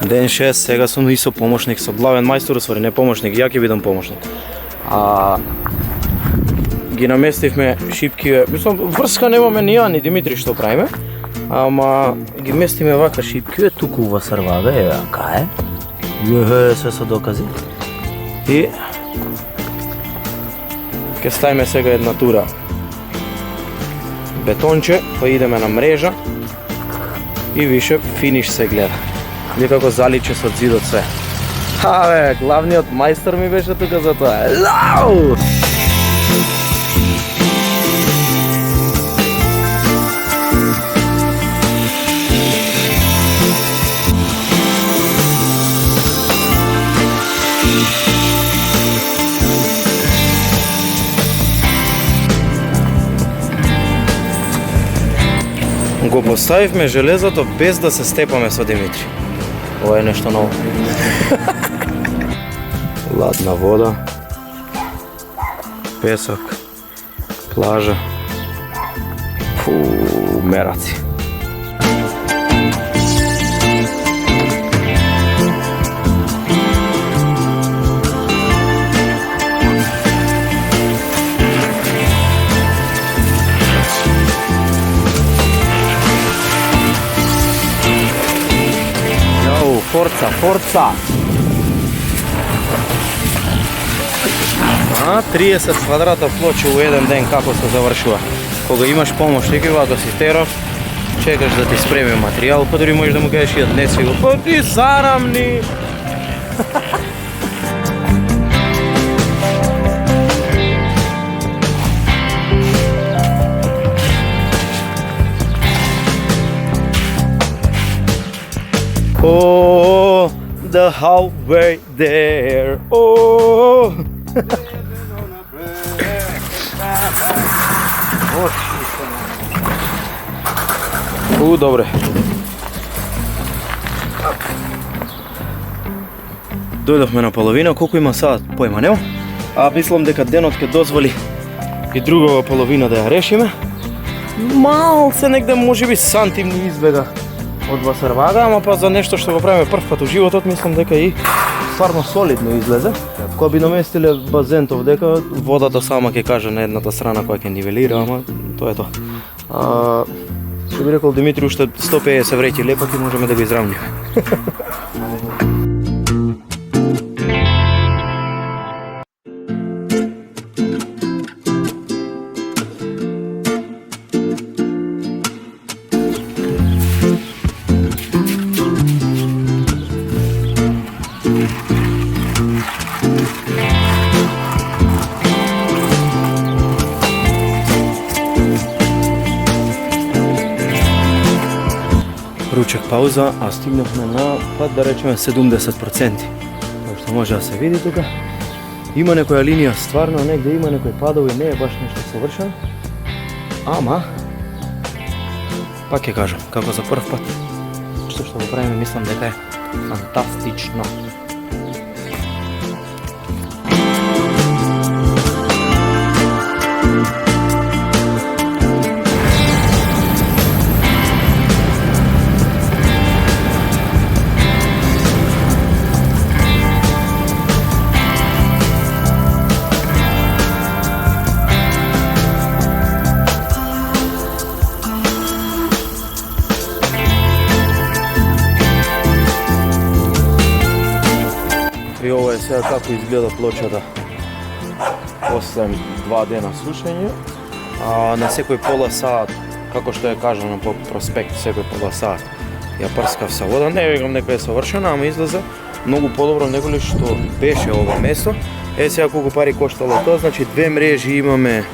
Ден 6, сега сум и со помошник, со главен мајстор, усвари не помошник, ја ќе бидам помошник. Ги наместивме шипки, мислам, врска немаме ни ја, ни Димитри што правиме, ама ги местиме вака шипки, туку во срвага, вака се со докази. И ќе ставиме сега една тура бетонче, па идеме на мрежа и више финиш се гледа. Види како заличе со зидот се. Главниот мајстор ми беше тука за тоа. Лау! Го поставивме железото без да се степаме со Димитри. Ова е нешто ново. Ладна вода, песок, плажа, мераци. Forța! 30 квадрата плоча у еден ден како се завршува. Кога имаш помошник и вака си терав, чекаш да ти спреми материјал, па дори можеш да му кажеш ја днес го, па ти зарамни! Oh, the highway there. Oh. Добре. Дојдовме на половина, колку има саат, појма нема. Мислам дека денот ќе дозволи и другава половина да ја решиме. Малце негде можеби сантим ни избега од Васарвага, ама па за нешто што го правиме прв пат у животот, мислам дека и стварно солидно излезе. Кога би наместиле базентов дека водата сама ќе каже на едната страна која ќе нивелира, ама тоа е тоа. Што би рекол Димитри, уште 150 вреќи лепак и можеме да го изравниме. Ручек пауза, а стигнахме на, па да речеме 70%. Како што може да се види тука. Има некоја линија, стварно негде има некои падови, не е баш нешто совршено. Ама, пак ќе кажам, како за прв пат, што го правиме, мислам дека е фантастично. И ова е сега како изгледа плочата после 2 дена сушење. На секој пола саат, како што е кажано по проспект, секој пола саат ја прскав со вода. Не викам дека е совршена, ама излезе многу подобро неголи што беше ова место. Сега колку пари коштало тоа, значи 2 мрежи имаме,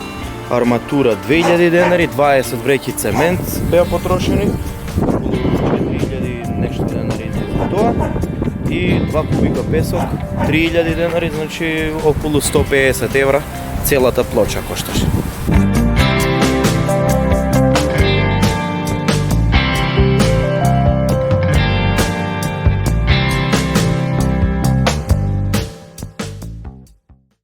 арматура 2000 денари, 20 вреќи цемент беа потрошени, 4000 нешто денари за тоа. И 2 кубика песок, 3000 денари, значи околу 150 евра целата плоча кошташе.